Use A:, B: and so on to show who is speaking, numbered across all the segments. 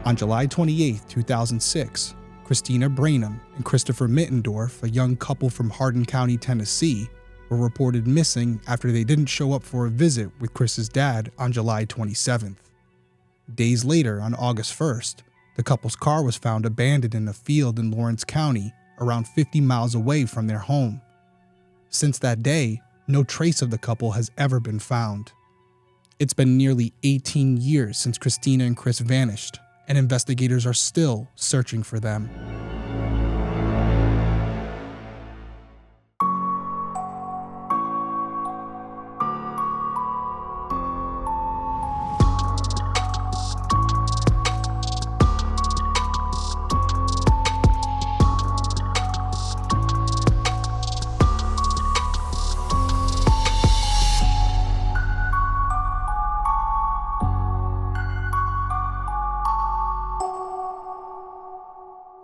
A: On July 28, 2006, Kristina Branum and Christopher Mittendorf, a young couple from Hardin County, Tennessee, were reported missing after they didn't show up for a visit with Chris's dad on July 27th. Days later, on August 1st, the couple's car was found abandoned in a field in Lawrence County, around 50 miles away from their home. Since that day, no trace of the couple has ever been found. It's been nearly 18 years since Kristina and Chris vanished, and investigators are still searching for them.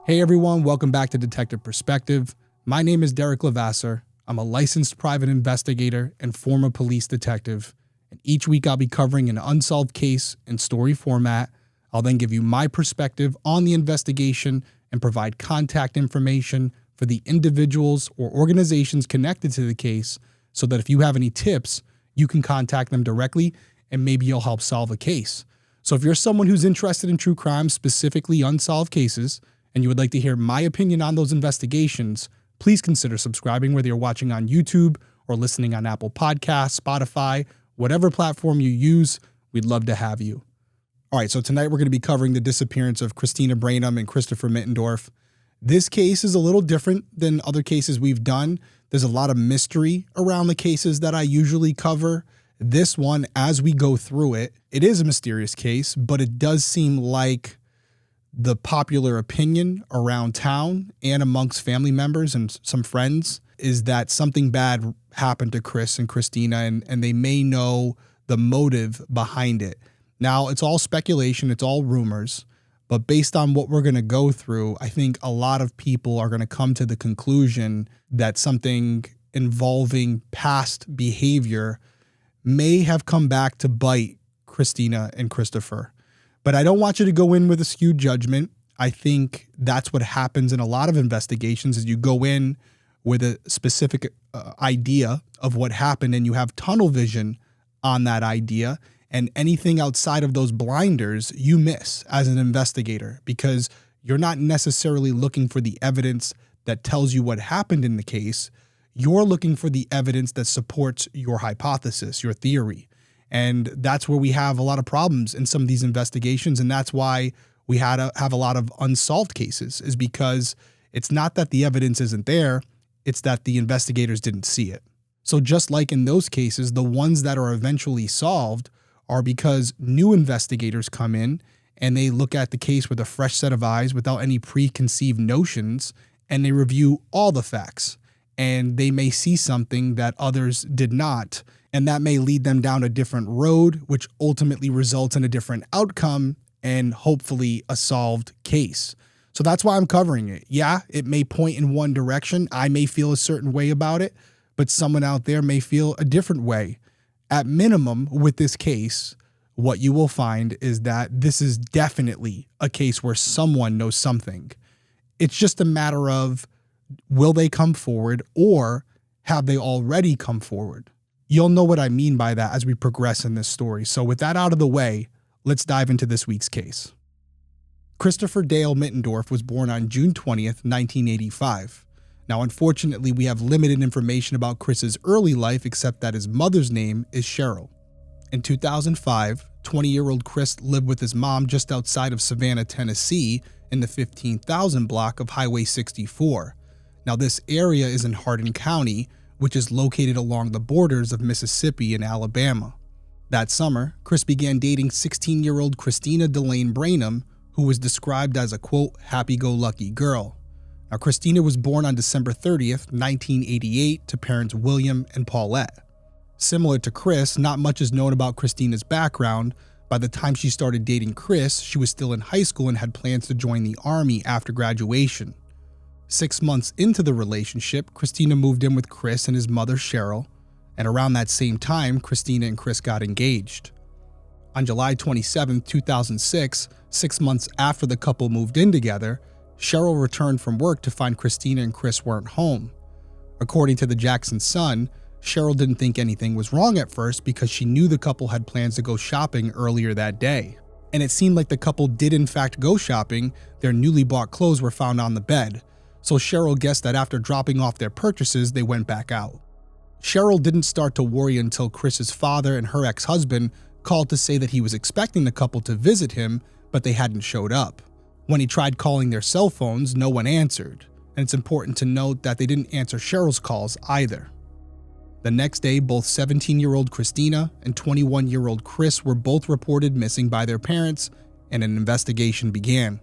A: Hey everyone, welcome back to Detective Perspective. My name is Derrick Levasseur. I'm a licensed private investigator and former police detective. And each week I'll be covering an unsolved case in story format. I'll then give you my perspective on the investigation and provide contact information for the individuals or organizations connected to the case so that if you have any tips, you can contact them directly and maybe you'll help solve a case. So if you're someone who's interested in true crime, specifically unsolved cases, and you would like to hear my opinion on those investigations, please consider subscribing whether you're watching on YouTube or listening on Apple Podcasts, Spotify, whatever platform you use. We'd love to have you. All right, so tonight we're going to be covering the disappearance of Kristina Branum and Christopher Mittendorf. This case is a little different than other cases we've done. There's a lot of mystery around the cases that I usually cover. This one, as we go through it, it is a mysterious case, but it does seem like the popular opinion around town and amongst family members and some friends is that something bad happened to Chris and Kristina, and they may know the motive behind it. Now, it's all speculation, it's all rumors, but based on what we're going to go through, I think a lot of people are going to come to the conclusion that something involving past behavior may have come back to bite Kristina and Christopher. But I don't want you to go in with a skewed judgment. I think that's what happens in a lot of investigations is you go in with a specific idea of what happened and you have tunnel vision on that idea, and anything outside of those blinders you miss as an investigator because you're not necessarily looking for the evidence that tells you what happened in the case. You're looking for the evidence that supports your hypothesis, your theory. And that's where we have a lot of problems in some of these investigations. And that's why we had to have a lot of unsolved cases, is because it's not that the evidence isn't there, it's that the investigators didn't see it. So just like in those cases, the ones that are eventually solved are because new investigators come in and they look at the case with a fresh set of eyes without any preconceived notions, and they review all the facts. And they may see something that others did not. And that may lead them down a different road, which ultimately results in a different outcome and hopefully a solved case. So that's why I'm covering it. Yeah, it may point in one direction. I may feel a certain way about it, but someone out there may feel a different way. At minimum, with this case, what you will find is that this is definitely a case where someone knows something. It's just a matter of, will they come forward or have they already come forward? You'll know what I mean by that as we progress in this story. So with that out of the way, let's dive into this week's case. Christopher Dale Mittendorf was born on June 20th, 1985. Now, unfortunately, we have limited information about Chris's early life except that his mother's name is Cheryl. In 2005, 20-year-old Chris lived with his mom just outside of Savannah, Tennessee in the 15,000 block of Highway 64. Now, this area is in Hardin County, which is located along the borders of Mississippi and Alabama. That summer, Chris began dating 16-year-old Kristina Branum, who was described as a, quote, happy-go-lucky girl. Now, Kristina was born on December 30th, 1988 to parents William and Paulette. Similar to Chris, not much is known about Kristina's background. By the time she started dating Chris, she was still in high school and had plans to join the Army after graduation. 6 months into the relationship, Kristina moved in with Chris and his mother Cheryl, and around that same time, Kristina and Chris got engaged. On July 27, 2006, 6 months after the couple moved in together, Cheryl returned from work to find Kristina and Chris weren't home. According to the Jackson Sun, Cheryl didn't think anything was wrong at first because she knew the couple had plans to go shopping earlier that day. And it seemed like the couple did in fact go shopping. Their newly bought clothes were found on the bed, so Cheryl guessed that after dropping off their purchases, they went back out. Cheryl didn't start to worry until Chris's father and her ex-husband called to say that he was expecting the couple to visit him, but they hadn't showed up. When he tried calling their cell phones, no one answered, and it's important to note that they didn't answer Cheryl's calls either. The next day, both 17-year-old Kristina and 21-year-old Chris were both reported missing by their parents, and an investigation began.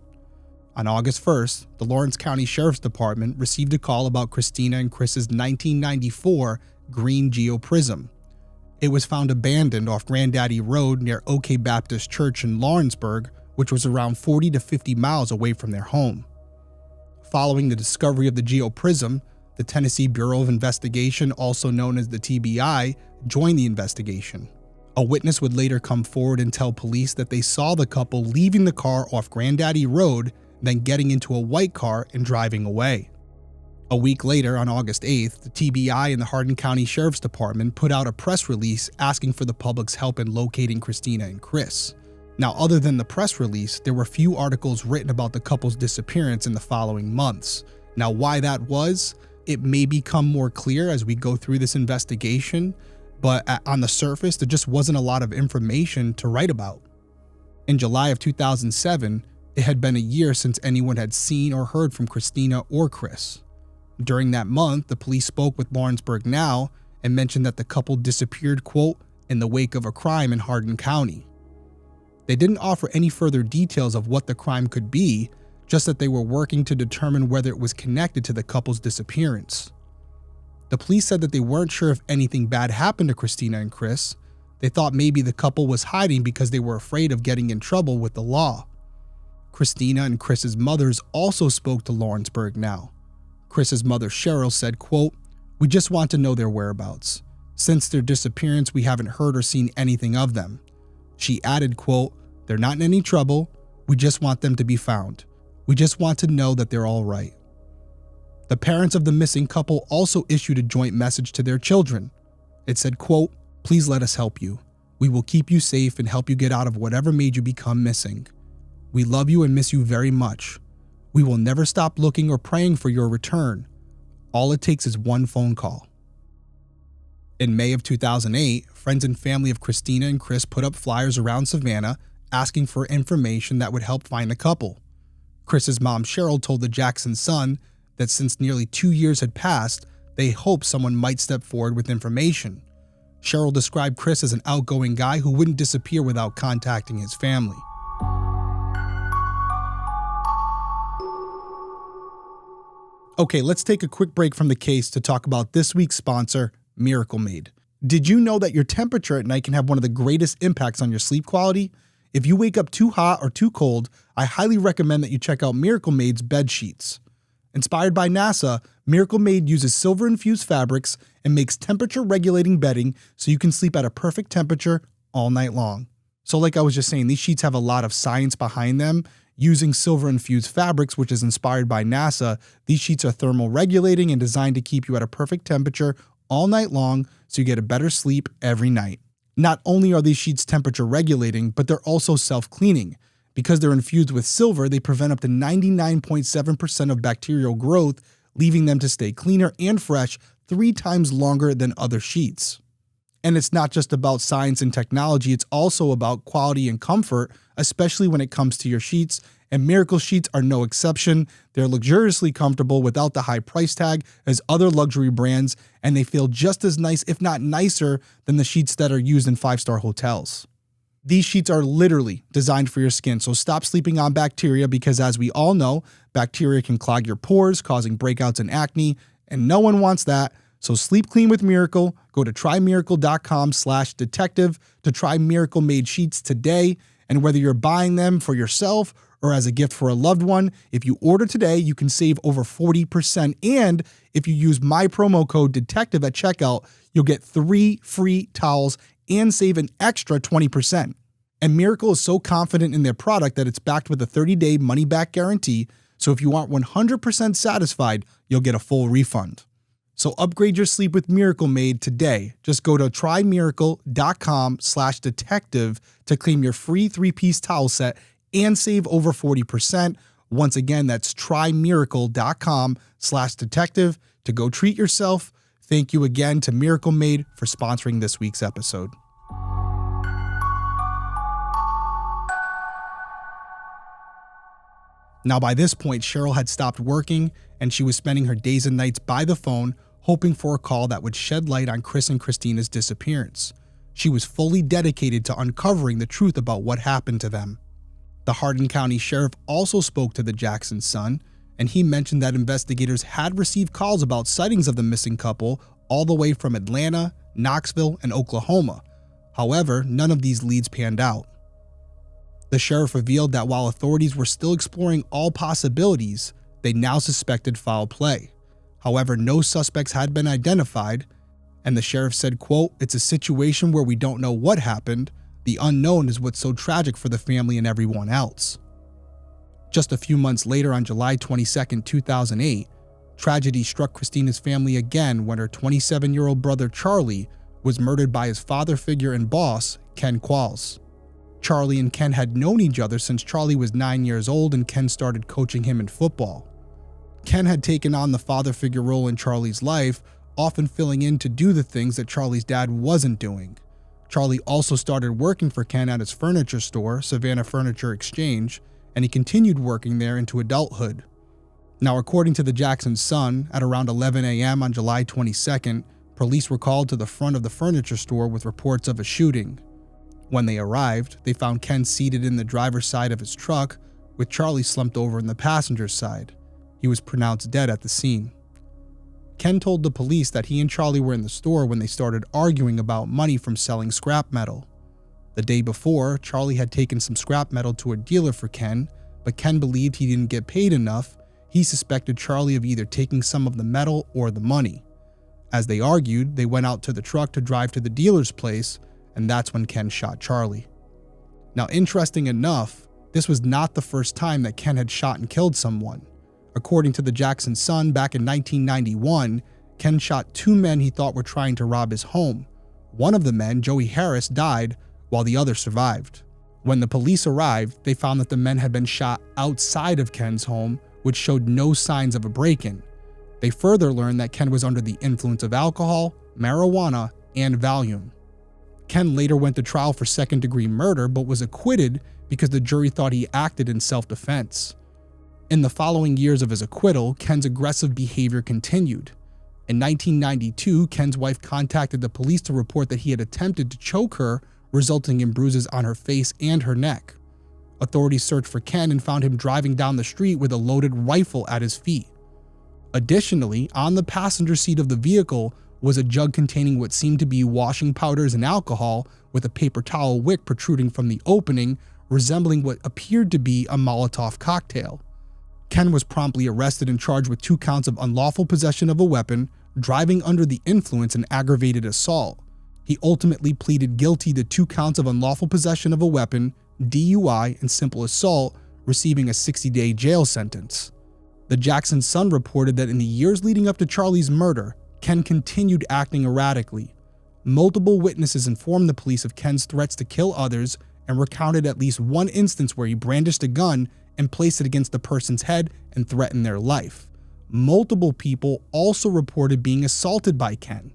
A: On August 1st, the Lawrence County Sheriff's Department received a call about Kristina and Chris's 1994 green Geo Prism. It was found abandoned off Granddaddy Road near OK Baptist Church in Lawrenceburg, which was around 40 to 50 miles away from their home. Following the discovery of the Geo Prism, the Tennessee Bureau of Investigation, also known as the TBI, joined the investigation. A witness would later come forward and tell police that they saw the couple leaving the car off Granddaddy Road, then getting into a white car and driving away. A week later, on August 8th, the TBI and the Hardin County Sheriff's Department put out a press release asking for the public's help in locating Kristina and Chris. Now, other than the press release, there were few articles written about the couple's disappearance in the following months. Now, why that was, it may become more clear as we go through this investigation, but on the surface, there just wasn't a lot of information to write about. In July of 2007, it had been a year since anyone had seen or heard from Kristina or Chris. During that month, the police spoke with Lawrenceburg Now and mentioned that the couple disappeared, quote, in the wake of a crime in Hardin County. They didn't offer any further details of what the crime could be, just that they were working to determine whether it was connected to the couple's disappearance. The police said that they weren't sure if anything bad happened to Kristina and Chris. They thought maybe the couple was hiding because they were afraid of getting in trouble with the law. Kristina and Chris's mothers also spoke to Lawrenceburg Now. Chris's mother, Cheryl, said, quote, "We just want to know their whereabouts. Since their disappearance, we haven't heard or seen anything of them." She added, quote, "They're not in any trouble. We just want them to be found. We just want to know that they're all right." The parents of the missing couple also issued a joint message to their children. It said, quote, "Please let us help you. We will keep you safe and help you get out of whatever made you become missing. We love you and miss you very much. We will never stop looking or praying for your return. All it takes is one phone call." In May of 2008, friends and family of Kristina and Chris put up flyers around Savannah asking for information that would help find the couple. Chris's mom, Cheryl, told the Jackson Sun that since nearly 2 years had passed, they hoped someone might step forward with information. Cheryl described Chris as an outgoing guy who wouldn't disappear without contacting his family. Okay, let's take a quick break from the case to talk about this week's sponsor, Miracle Made. Did you know that your temperature at night can have one of the greatest impacts on your sleep quality? If you wake up too hot or too cold, I highly recommend that you check out Miracle Made's bed sheets. Inspired by NASA, Miracle Made uses silver-infused fabrics and makes temperature-regulating bedding so you can sleep at a perfect temperature all night long. So like I was just saying, these sheets have a lot of science behind them. Using silver-infused fabrics, which is inspired by NASA, these sheets are thermal regulating and designed to keep you at a perfect temperature all night long so you get a better sleep every night. Not only are these sheets temperature regulating, but they're also self-cleaning. Because they're infused with silver, they prevent up to 99.7% of bacterial growth, leaving them to stay cleaner and fresh 3 times longer than other sheets. And it's not just about science and technology, it's also about quality and comfort, especially when it comes to your sheets, and Miracle Sheets are no exception. They're luxuriously comfortable without the high price tag as other luxury brands, and they feel just as nice, if not nicer, than the sheets that are used in 5-star hotels. These sheets are literally designed for your skin, so stop sleeping on bacteria because, as we all know, bacteria can clog your pores, causing breakouts and acne, and no one wants that. So sleep clean with Miracle. Go to trymiracle.com/detective to try Miracle Made sheets today. And whether you're buying them for yourself or as a gift for a loved one, if you order today, you can save over 40%. And if you use my promo code DETECTIVE at checkout, you'll get 3 free towels and save an extra 20%. And Miracle is so confident in their product that it's backed with a 30-day money-back guarantee, so if you aren't 100% satisfied, you'll get a full refund. So upgrade your sleep with Miracle Made today. Just go to trymiracle.com/detective to claim your free 3-piece towel set and save over 40%. Once again, that's trymiracle.com/detective to go treat yourself. Thank you again to Miracle Made for sponsoring this week's episode. Now, by this point, Cheryl had stopped working and she was spending her days and nights by the phone, hoping for a call that would shed light on Chris and Kristina's disappearance. She was fully dedicated to uncovering the truth about what happened to them. The Hardin County Sheriff also spoke to the Jackson's son, and he mentioned that investigators had received calls about sightings of the missing couple all the way from Atlanta, Knoxville, and Oklahoma. However, none of these leads panned out. The sheriff revealed that while authorities were still exploring all possibilities, they now suspected foul play. However, no suspects had been identified, and the sheriff said, quote, "It's a situation where we don't know what happened. The unknown is what's so tragic for the family and everyone else." Just a few months later, on July 22, 2008, tragedy struck Kristina's family again when her 27-year-old brother Charlie was murdered by his father figure and boss, Ken Qualls. Charlie and Ken had known each other since Charlie was 9 years old and Ken started coaching him in football. Ken had taken on the father figure role in Charlie's life, often filling in to do the things that Charlie's dad wasn't doing. Charlie also started working for Ken at his furniture store, Savannah Furniture Exchange, and he continued working there into adulthood. Now, according to the Jackson's son, at around 11 a.m. on July 22nd, police were called to the front of the furniture store with reports of a shooting. When they arrived, they found Ken seated in the driver's side of his truck, with Charlie slumped over in the passenger's side. He was pronounced dead at the scene. Ken told the police that he and Charlie were in the store when they started arguing about money from selling scrap metal. The day before, Charlie had taken some scrap metal to a dealer for Ken, but Ken believed he didn't get paid enough. He suspected Charlie of either taking some of the metal or the money. As they argued, they went out to the truck to drive to the dealer's place, and that's when Ken shot Charlie. Now, interesting enough, this was not the first time that Ken had shot and killed someone. According to the Jackson's son, back in 1991, Ken shot 2 men he thought were trying to rob his home. One of the men, Joey Harris, died, while the other survived. When the police arrived, they found that the men had been shot outside of Ken's home, which showed no signs of a break-in. They further learned that Ken was under the influence of alcohol, marijuana, and Valium. Ken later went to trial for second-degree murder, but was acquitted because the jury thought he acted in self-defense. In the following years of his acquittal, Ken's aggressive behavior continued. In 1992, Ken's wife contacted the police to report that he had attempted to choke her, resulting in bruises on her face and her neck. Authorities searched for Ken and found him driving down the street with a loaded rifle at his feet. Additionally, on the passenger seat of the vehicle was a jug containing what seemed to be washing powders and alcohol, with a paper towel wick protruding from the opening, resembling what appeared to be a Molotov cocktail. Ken was promptly arrested and charged with 2 counts of unlawful possession of a weapon, driving under the influence, and aggravated assault. He ultimately pleaded guilty to 2 counts of unlawful possession of a weapon, DUI, and simple assault, receiving a 60-day jail sentence. The Jackson's son reported that in the years leading up to Charlie's murder, Ken continued acting erratically. Multiple witnesses informed the police of Ken's threats to kill others and recounted at least one instance where he brandished a gun and placed it against the person's head and threatened their life. Multiple people also reported being assaulted by Ken.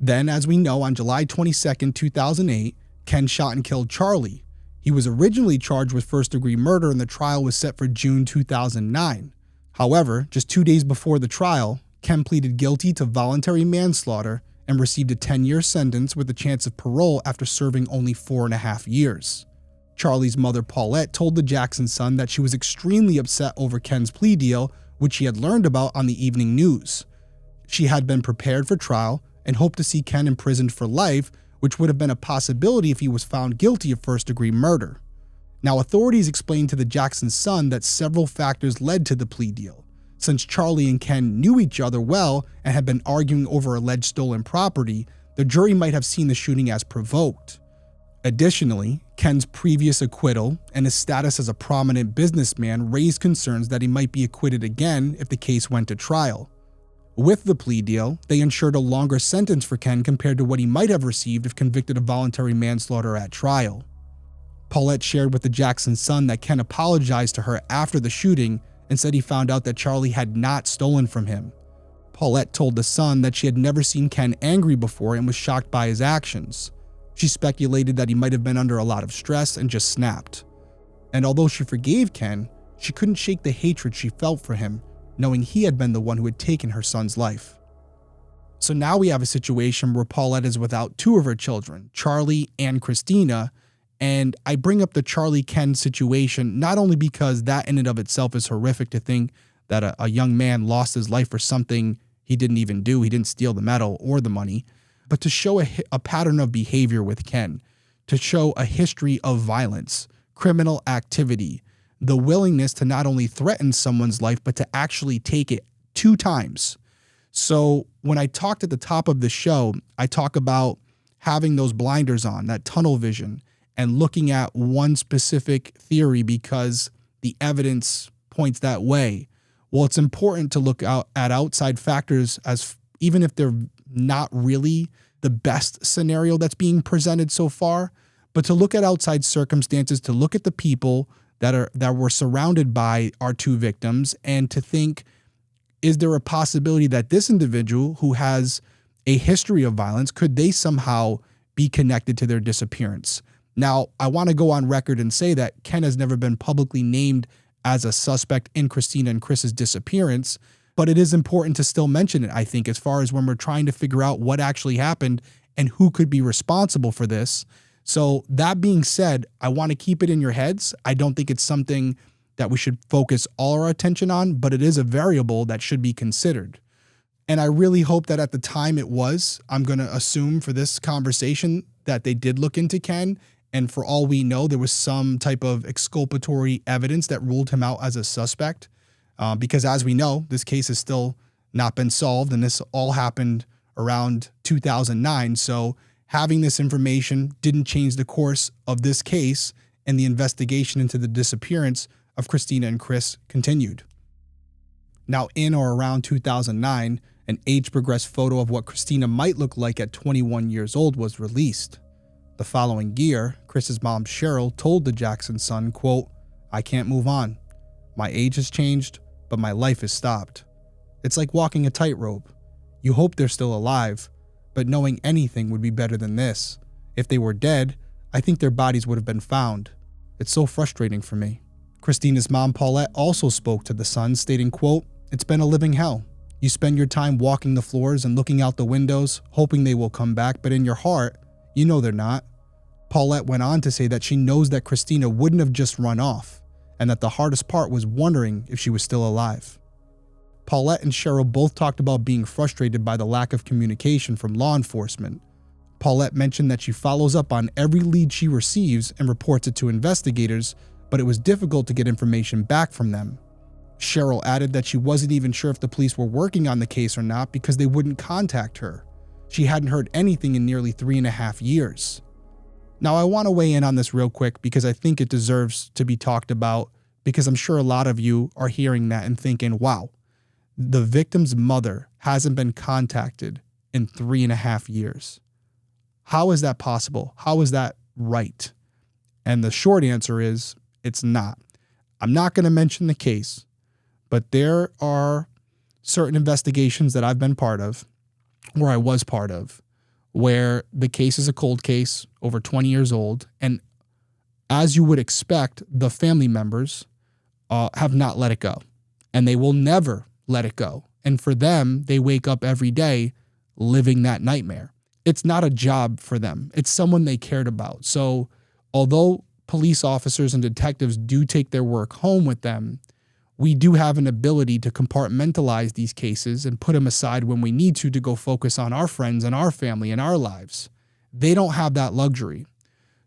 A: Then, as we know, on July 22, 2008, Ken shot and killed Charlie. He was originally charged with first-degree murder and the trial was set for June 2009. However, just 2 days before the trial, Ken pleaded guilty to voluntary manslaughter and received a 10-year sentence with a chance of parole after serving only 4.5 years. Charlie's mother, Paulette, told the Jackson's son that she was extremely upset over Ken's plea deal, which she had learned about on the evening news. She had been prepared for trial and hoped to see Ken imprisoned for life, which would have been a possibility if he was found guilty of first-degree murder. Now, authorities explained to the Jackson's son that several factors led to the plea deal. Since Charlie and Ken knew each other well and had been arguing over alleged stolen property, the jury might have seen the shooting as provoked. Additionally, Ken's previous acquittal and his status as a prominent businessman raised concerns that he might be acquitted again if the case went to trial. With the plea deal, they ensured a longer sentence for Ken compared to what he might have received if convicted of voluntary manslaughter at trial. Paulette shared with the Jackson Sun that Ken apologized to her after the shooting and said he found out that Charlie had not stolen from him. Paulette told the Sun that she had never seen Ken angry before and was shocked by his actions. She speculated that he might have been under a lot of stress and just snapped. And although she forgave Ken, she couldn't shake the hatred she felt for him, knowing he had been the one who had taken her son's life. So now we have a situation where Paulette is without two of her children, Charlie and Kristina, and I bring up the Charlie-Ken situation not only because that in and of itself is horrific to think that a young man lost his life for something he didn't even do, he didn't steal the medal or the money, but to show a pattern of behavior with Ken, to show a history of violence, criminal activity, the willingness to not only threaten someone's life, but to actually take it 2 times. So when I talked at the top of the show, I talk about having those blinders on, that tunnel vision, and looking at one specific theory because the evidence points that way. Well, it's important to look out at outside factors as even if they're not really the best scenario that's being presented so far, but to look at outside circumstances, to look at the people that were surrounded by our 2 victims and to think, is there a possibility that this individual who has a history of violence, could they somehow be connected to their disappearance? Now, I want to go on record and say that Ken has never been publicly named as a suspect in Kristina and Chris's disappearance, but it is important to still mention it, I think, as far as when we're trying to figure out what actually happened and who could be responsible for this. So that being said, I want to keep it in your heads. I don't think it's something that we should focus all our attention on, but it is a variable that should be considered. And I really hope that at the time I'm going to assume for this conversation that they did look into Ken. And for all we know, there was some type of exculpatory evidence that ruled him out as a suspect. Because as we know, this case has still not been solved, and this all happened around 2009. So having this information didn't change the course of this case, and the investigation into the disappearance of Kristina and Chris continued. Now, in or around 2009, an age-progressed photo of what Kristina might look like at 21 years old was released. The following year, Chris's mom, Cheryl, told the Jackson Sun, quote, "I can't move on. My age has changed, but my life has stopped. It's like walking a tightrope. You hope they're still alive, but knowing anything would be better than this. If they were dead, I think their bodies would have been found. It's so frustrating for me." Kristina's mom, Paulette, also spoke to the Sun, stating, quote, "It's been a living hell. You spend your time walking the floors and looking out the windows, hoping they will come back, but in your heart, you know they're not." Paulette went on to say that she knows that Kristina wouldn't have just run off, and that the hardest part was wondering if she was still alive. Paulette and Cheryl both talked about being frustrated by the lack of communication from law enforcement. Paulette mentioned that she follows up on every lead she receives and reports it to investigators, but it was difficult to get information back from them. Cheryl added that she wasn't even sure if the police were working on the case or not because they wouldn't contact her. She hadn't heard anything in nearly 3.5 years. Now, I want to weigh in on this real quick because I think it deserves to be talked about, because I'm sure a lot of you are hearing that and thinking, wow, the victim's mother hasn't been contacted in 3.5 years. How is that possible? How is that right? And the short answer is, it's not. I'm not going to mention the case, but there are certain investigations that I've been part of, or I was part of, where the case is a cold case, over 20 years old, and as you would expect, the family members have not let it go, and they will never let it go. And for them, they wake up every day living that nightmare. It's not a job for them. It's someone they cared about. So although police officers and detectives do take their work home with them, we do have an ability to compartmentalize these cases and put them aside when we need to go focus on our friends and our family and our lives. They don't have that luxury.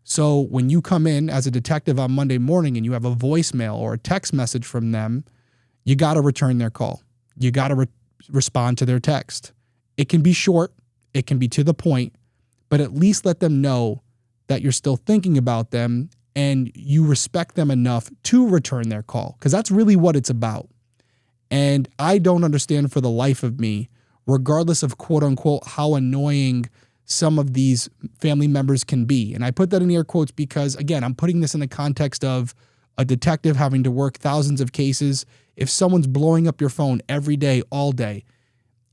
A: So when you come in as a detective on Monday morning and you have a voicemail or a text message from them, you got to return their call. You got to respond to their text. It can be short, it can be to the point, but at least let them know that you're still thinking about them and you respect them enough to return their call, because that's really what it's about. And I don't understand for the life of me, regardless of quote unquote how annoying some of these family members can be. And I put that in air quotes because, again, I'm putting this in the context of a detective having to work thousands of cases. If someone's blowing up your phone every day, all day,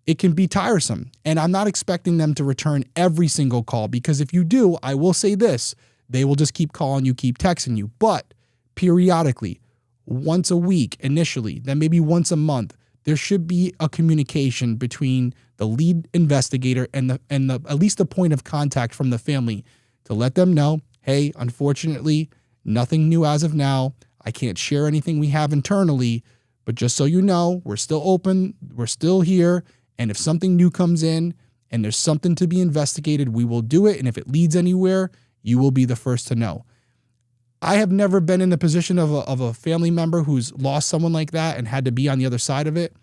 A: it can be tiresome. And I'm not expecting them to return every single call, because if you do, I will say this, they will just keep calling you, keep texting you. But periodically, once a week initially, then maybe once a month, there should be a communication between the lead investigator and the at least the point of contact from the family to let them know, hey, unfortunately, nothing new as of now. I can't share anything we have internally, but just so you know, we're still open, we're still here, and if something new comes in and there's something to be investigated, we will do it, and if it leads anywhere, you will be the first to know. I have never been in the position of a family member who's lost someone like that and had to be on the other side of it,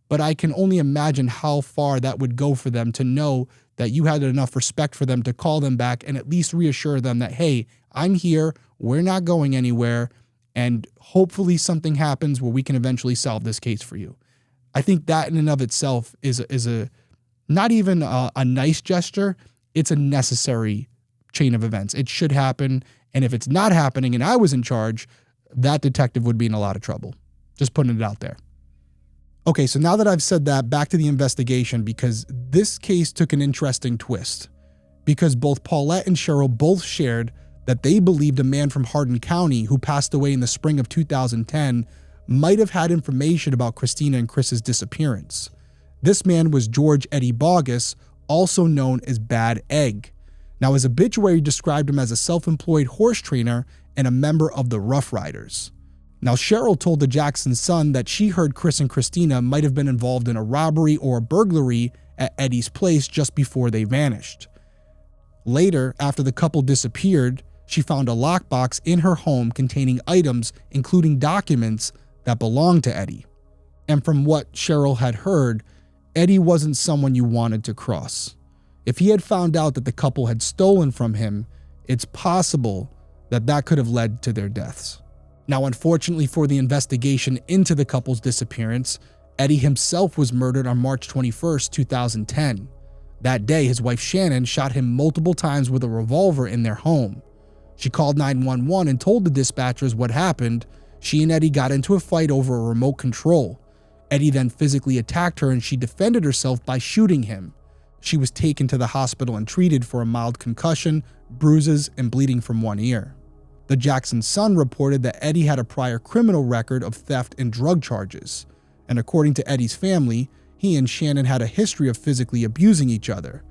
A: but I can only imagine how far that would go for them to know that you had enough respect for them to call them back and at least reassure them that, hey, I'm here, we're not going anywhere, and hopefully something happens where we can eventually solve this case for you. I think that in and of itself is a not even a nice gesture, it's a necessary chain of events. It should happen. And if it's not happening and I was in charge, that detective would be in a lot of trouble. Just putting it out there. Okay, so now that I've said that, back to the investigation, because this case took an interesting twist. Because both Paulette and Cheryl both shared that they believed a man from Hardin County who passed away in the spring of 2010 might have had information about Kristina and Chris's disappearance. This man was George Eddie Bogus, also known as Bad Egg. Now, his obituary described him as a self-employed horse trainer and a member of the Rough Riders. Now, Cheryl told the Jackson Sun that she heard Chris and Kristina might have been involved in a robbery or a burglary at Eddie's place just before they vanished. Later, after the couple disappeared, she found a lockbox in her home containing items, including documents that belonged to Eddie. And from what Cheryl had heard, Eddie wasn't someone you wanted to cross. If he had found out that the couple had stolen from him, it's possible that that could have led to their deaths. Now, unfortunately for the investigation into the couple's disappearance, Eddie himself was murdered on March 21st, 2010. That day, his wife Shannon shot him multiple times with a revolver in their home. She called 911 and told the dispatchers what happened. She and Eddie got into a fight over a remote control. Eddie then physically attacked her and she defended herself by shooting him. She was taken to the hospital and treated for a mild concussion, bruises, and bleeding from one ear. The Jackson Sun reported that Eddie had a prior criminal record of theft and drug charges. And according to Eddie's family, he and Shannon had a history of physically abusing each other.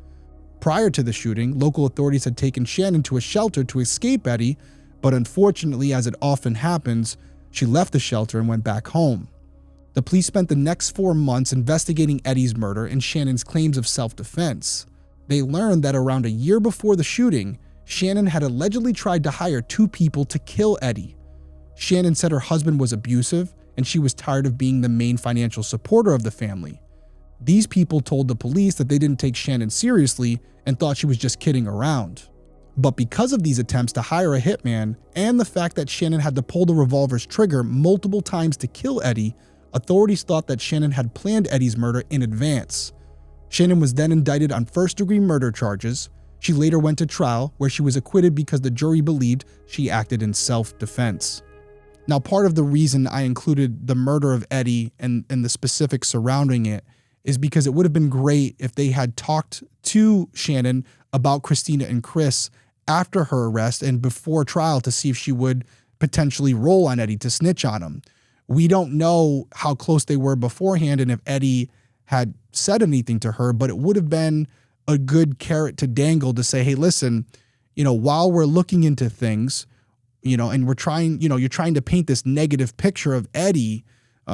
A: Prior to the shooting, local authorities had taken Shannon to a shelter to escape Eddie, but unfortunately, as it often happens, she left the shelter and went back home. The police spent the next 4 months investigating Eddie's murder and Shannon's claims of self-defense. They learned that around a year before the shooting, Shannon had allegedly tried to hire 2 people to kill Eddie. Shannon said her husband was abusive and she was tired of being the main financial supporter of the family. These people told the police that they didn't take Shannon seriously and thought she was just kidding around. But because of these attempts to hire a hitman and the fact that Shannon had to pull the revolver's trigger multiple times to kill Eddie, authorities thought that Shannon had planned Eddie's murder in advance. Shannon was then indicted on first-degree murder charges. She later went to trial, where she was acquitted because the jury believed she acted in self-defense. Now, part of the reason I included the murder of Eddie and the specifics surrounding it is because it would have been great if they had talked to Shannon about Kristina and Chris after her arrest and before trial to see if she would potentially roll on Eddie to snitch on him. We don't know how close they were beforehand and if Eddie had said anything to her, but it would have been a good carrot to dangle to say, hey, listen, while we're looking into things, and we're trying, you're trying to paint this negative picture of Eddie.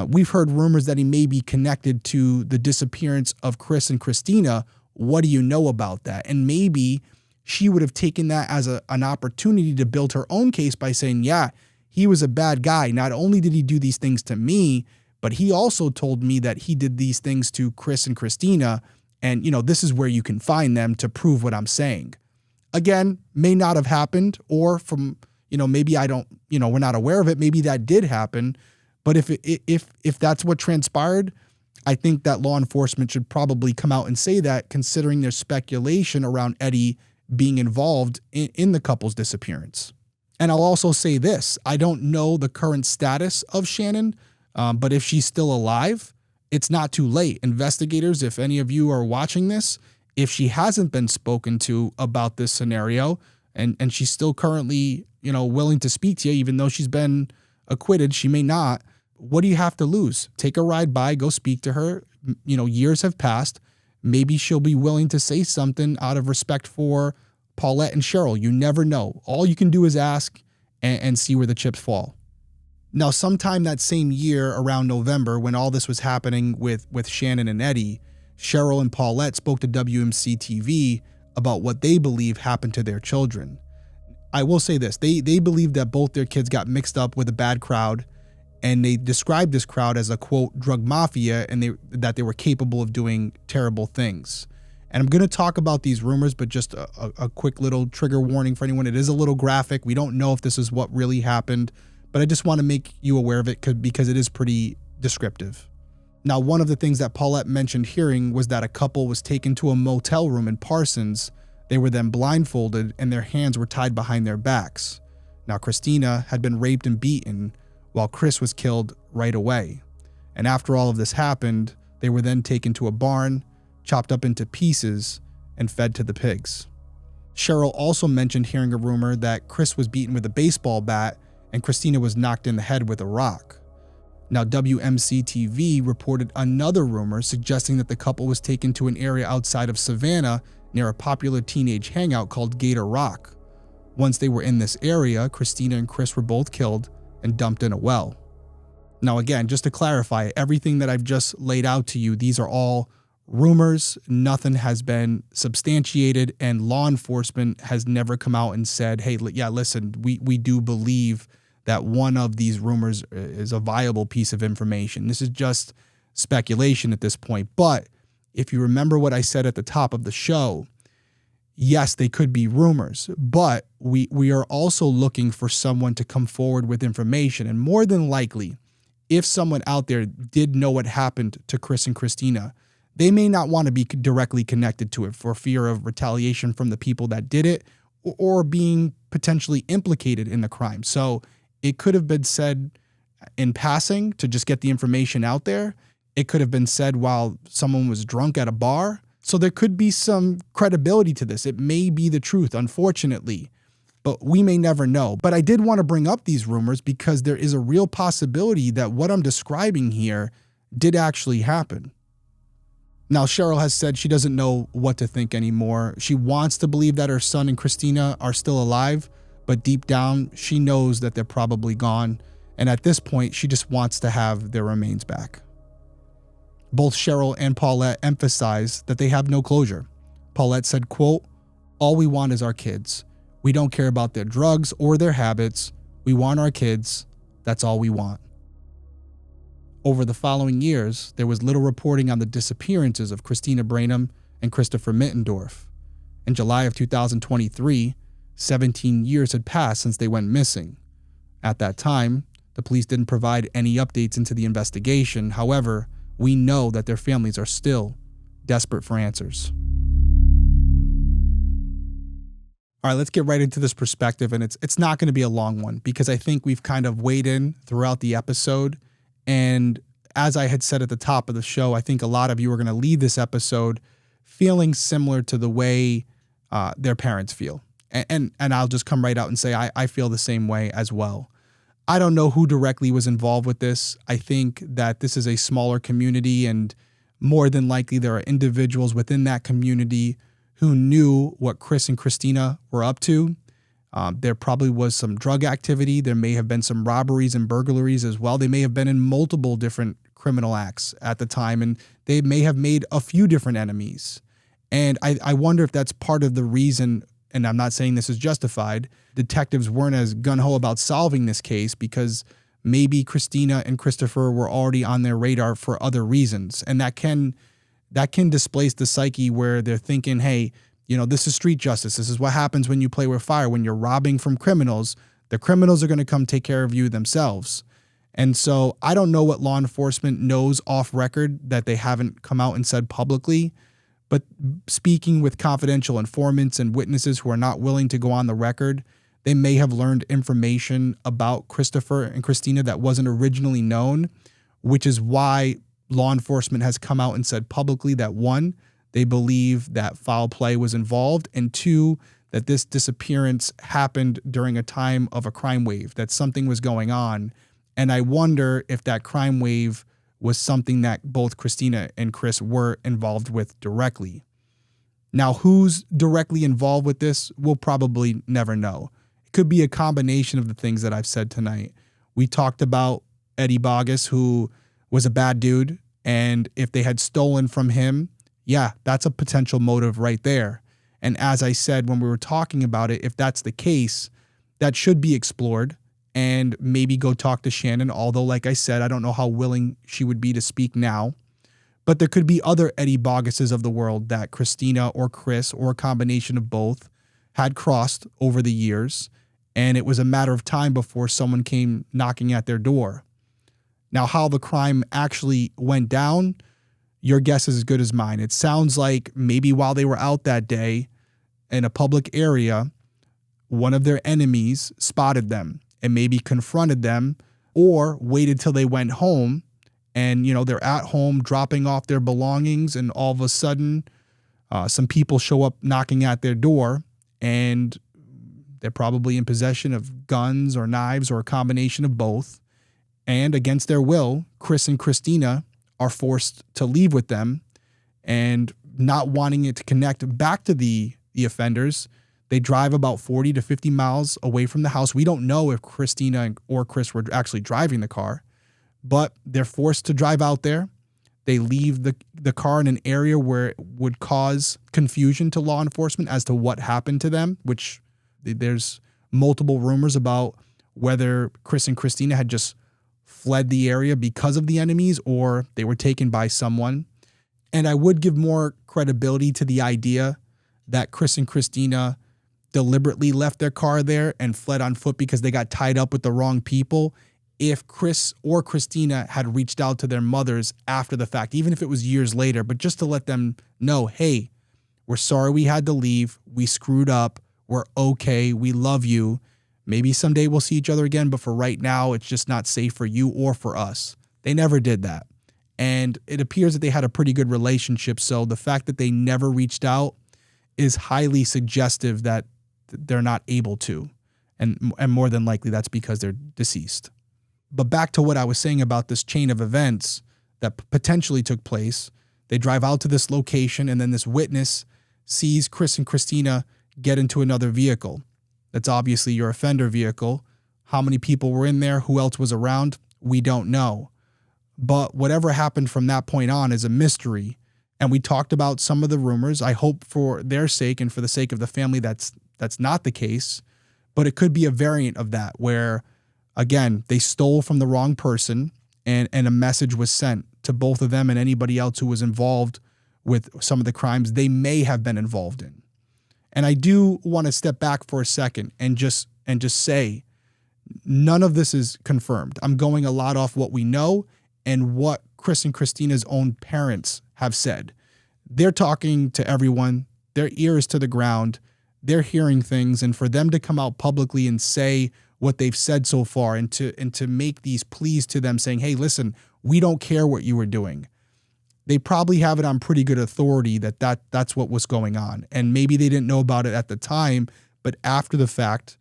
A: We've heard rumors that he may be connected to the disappearance of Chris and Kristina. What do you know about that? And maybe she would have taken that as an opportunity to build her own case by saying, yeah, he was a bad guy. Not only did he do these things to me, but he also told me that he did these things to Chris and Kristina. And, this is where you can find them to prove what I'm saying. Again, may not have happened, or from, maybe we're not aware of it. Maybe that did happen. But if that's what transpired, I think that law enforcement should probably come out and say that, considering there's speculation around Eddie being involved in the couple's disappearance. And I'll also say this, I don't know the current status of Shannon, but if she's still alive, it's not too late. Investigators, if any of you are watching this, if she hasn't been spoken to about this scenario and she's still currently, willing to speak to you, even though she's been acquitted, she may not. What do you have to lose? Take a ride by, go speak to her. Years have passed. Maybe she'll be willing to say something out of respect for Paulette and Cheryl. You never know. All you can do is ask and see where the chips fall. Now, sometime that same year around November, when all this was happening with Shannon and Eddie, Cheryl and Paulette spoke to WMC TV about what they believe happened to their children. I will say this, they believe that both their kids got mixed up with a bad crowd, and they described this crowd as a, quote, drug mafia, and that they were capable of doing terrible things. And I'm going to talk about these rumors, but just a quick little trigger warning for anyone. It is a little graphic. We don't know if this is what really happened, but I just want to make you aware of it because it is pretty descriptive. Now, one of the things that Paulette mentioned hearing was that a couple was taken to a motel room in Parsons. They were then blindfolded and their hands were tied behind their backs. Now, Kristina had been raped and beaten, while Chris was killed right away. And after all of this happened, they were then taken to a barn, chopped up into pieces, and fed to the pigs. Cheryl also mentioned hearing a rumor that Chris was beaten with a baseball bat and Kristina was knocked in the head with a rock. Now, WMC TV reported another rumor suggesting that the couple was taken to an area outside of Savannah near a popular teenage hangout called Gator Rock. Once they were in this area, Kristina and Chris were both killed and dumped in a well. Now, again, just to clarify, everything that I've just laid out to you, these are all rumors. Nothing has been substantiated, and law enforcement has never come out and said, hey, yeah, listen, we do believe that one of these rumors is a viable piece of information. This is just speculation at this point. But if you remember what I said at the top of the show, yes, they could be rumors, but we are also looking for someone to come forward with information. And more than likely, if someone out there did know what happened to Chris and Kristina, they may not want to be directly connected to it for fear of retaliation from the people that did it or being potentially implicated in the crime. So it could have been said in passing to just get the information out there. It could have been said while someone was drunk at a bar. So there could be some credibility to this. It may be the truth, unfortunately, but we may never know. But I did want to bring up these rumors because there is a real possibility that what I'm describing here did actually happen. Now, Cheryl has said she doesn't know what to think anymore. She wants to believe that her son and Kristina are still alive, but deep down, she knows that they're probably gone. And at this point, she just wants to have their remains back. Both Cheryl and Paulette emphasized that they have no closure. Paulette said, quote, all we want is our kids. We don't care about their drugs or their habits. We want our kids. That's all we want. Over the following years, there was little reporting on the disappearances of Kristina Branum and Christopher Mittendorf. In July of 2023, 17 years had passed since they went missing. At that time, the police didn't provide any updates into the investigation. However, we know that their families are still desperate for answers. All right, let's get right into this perspective, and it's not going to be a long one because I think we've kind of weighed in throughout the episode. And as I had said at the top of the show, I think a lot of you are going to leave this episode feeling similar to the way their parents feel. And I'll just come right out and say I feel the same way as well. I don't know who directly was involved with this. I think that this is a smaller community, and more than likely there are individuals within that community who knew what Chris and Kristina were up to. There probably was some drug activity. There may have been some robberies and burglaries as well. They may have been in multiple different criminal acts at the time, and they may have made a few different enemies. And I wonder if that's part of the reason, and I'm not saying this is justified, detectives weren't as gung-ho about solving this case because maybe Kristina and Christopher were already on their radar for other reasons. And that can displace the psyche where they're thinking, hey, This is street justice. This is what happens when you play with fire. When you're robbing from criminals, the criminals are going to come take care of you themselves. And so I don't know what law enforcement knows off record that they haven't come out and said publicly, but speaking with confidential informants and witnesses who are not willing to go on the record, they may have learned information about Christopher and Kristina that wasn't originally known, which is why law enforcement has come out and said publicly that, one, they believe that foul play was involved, and two, that this disappearance happened during a time of a crime wave, that something was going on. And I wonder if that crime wave was something that both Kristina and Chris were involved with directly. Now, who's directly involved with this, we'll probably never know. It could be a combination of the things that I've said tonight. We talked about Eddie Bogus, who was a bad dude, and if they had stolen from him, yeah, that's a potential motive right there. And as I said when we were talking about it, if that's the case, that should be explored and maybe go talk to Shannon, although, like I said, I don't know how willing she would be to speak now. But there could be other Eddie Boguses of the world that Kristina or Chris, or a combination of both, had crossed over the years, and it was a matter of time before someone came knocking at their door. Now, how the crime actually went down, your guess is as good as mine. It sounds like maybe while they were out that day in a public area, one of their enemies spotted them and maybe confronted them, or waited till they went home and, they're at home dropping off their belongings, and all of a sudden some people show up knocking at their door, and they're probably in possession of guns or knives or a combination of both. And against their will, Chris and Kristina are forced to leave with them, and not wanting it to connect back to the offenders, they drive about 40 to 50 miles away from the house. We don't know if Kristina or Chris were actually driving the car, but they're forced to drive out there. They leave the car in an area where it would cause confusion to law enforcement as to what happened to them, which there's multiple rumors about whether Chris and Kristina had just fled the area because of the enemies, or they were taken by someone. And I would give more credibility to the idea that Chris and Kristina deliberately left their car there and fled on foot because they got tied up with the wrong people, if Chris or Kristina had reached out to their mothers after the fact, even if it was years later, but just to let them know, hey, we're sorry we had to leave. We screwed up. We're okay. We love you. Maybe someday we'll see each other again, but for right now, it's just not safe for you or for us. They never did that. And it appears that they had a pretty good relationship. So the fact that they never reached out is highly suggestive that they're not able to. And more than likely, that's because they're deceased. But back to what I was saying about this chain of events that potentially took place. They drive out to this location, and then this witness sees Chris and Kristina get into another vehicle. That's obviously your offender vehicle. How many people were in there? Who else was around? We don't know. But whatever happened from that point on is a mystery. And we talked about some of the rumors. I hope for their sake and for the sake of the family that's not the case. But it could be a variant of that where, again, they stole from the wrong person and a message was sent to both of them and anybody else who was involved with some of the crimes they may have been involved in. And I do want to step back for a second and just say none of this is confirmed. I'm going a lot off what we know and what Chris and Kristina's own parents have said. They're talking to everyone. Their ear is to the ground. They're hearing things. And for them to come out publicly and say what they've said so far and to make these pleas to them saying, hey, listen, we don't care what you were doing. They probably have it on pretty good authority that's what was going on. And maybe they didn't know about it at the time, but after the fact,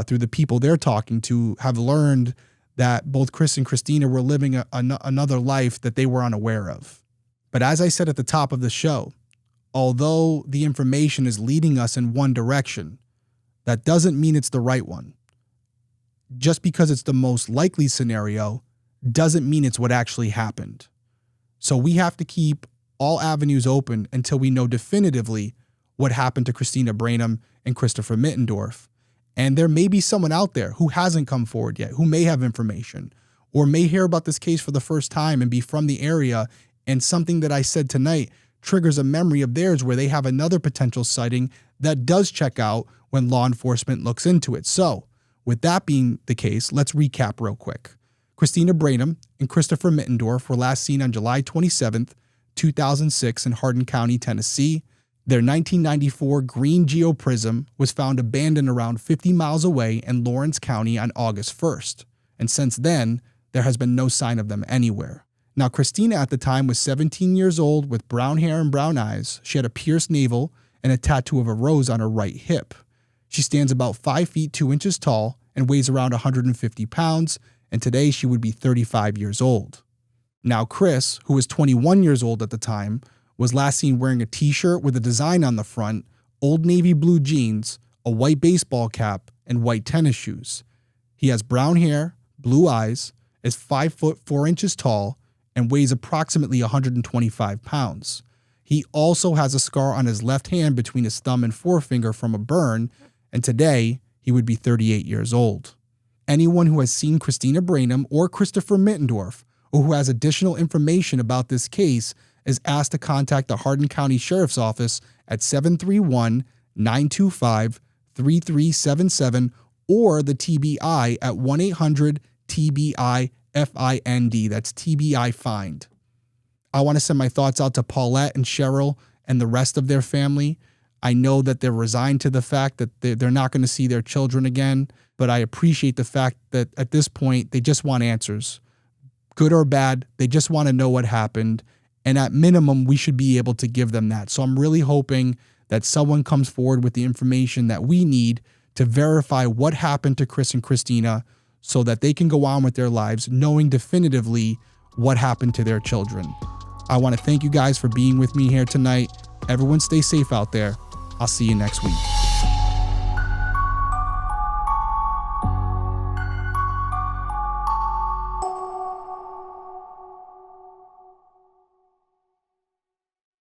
A: through the people they're talking to, have learned that both Chris and Kristina were living another life that they were unaware of. But as I said at the top of the show, although the information is leading us in one direction, that doesn't mean it's the right one. Just because it's the most likely scenario doesn't mean it's what actually happened. So we have to keep all avenues open until we know definitively what happened to Kristina Branum and Christopher Mittendorf. And there may be someone out there who hasn't come forward yet, who may have information, or may hear about this case for the first time and be from the area, and something that I said tonight triggers a memory of theirs where they have another potential sighting that does check out when law enforcement looks into it. So, with that being the case, let's recap real quick. Kristina Branum and Christopher Mittendorf were last seen on July 27th, 2006 in Hardin County, Tennessee. Their 1994 green Geo Prism was found abandoned around 50 miles away in Lawrence County on August 1st. And since then, there has been no sign of them anywhere. Now, Kristina at the time was 17 years old with brown hair and brown eyes. She had a pierced navel and a tattoo of a rose on her right hip. She stands about 5 feet 2 inches tall and weighs around 150 pounds, and today she would be 35 years old. Now, Chris, who was 21 years old at the time, was last seen wearing a t-shirt with a design on the front, old navy blue jeans, a white baseball cap, and white tennis shoes. He has brown hair, blue eyes, is 5 foot 4 inches tall, and weighs approximately 125 pounds. He also has a scar on his left hand between his thumb and forefinger from a burn, and today he would be 38 years old. Anyone who has seen Kristina Branum or Christopher Mittendorf, or who has additional information about this case, is asked to contact the Hardin County Sheriff's Office at 731-925-3377 or the TBI at 1-800-TBI-FIND. That's TBI Find. I want to send my thoughts out to Paulette and Cheryl and the rest of their family. I know that they're resigned to the fact that they're not going to see their children again, but I appreciate the fact that at this point, they just want answers. Good or bad, they just want to know what happened. And at minimum, we should be able to give them that. So I'm really hoping that someone comes forward with the information that we need to verify what happened to Chris and Kristina so that they can go on with their lives knowing definitively what happened to their children. I want to thank you guys for being with me here tonight. Everyone stay safe out there. I'll see you next week.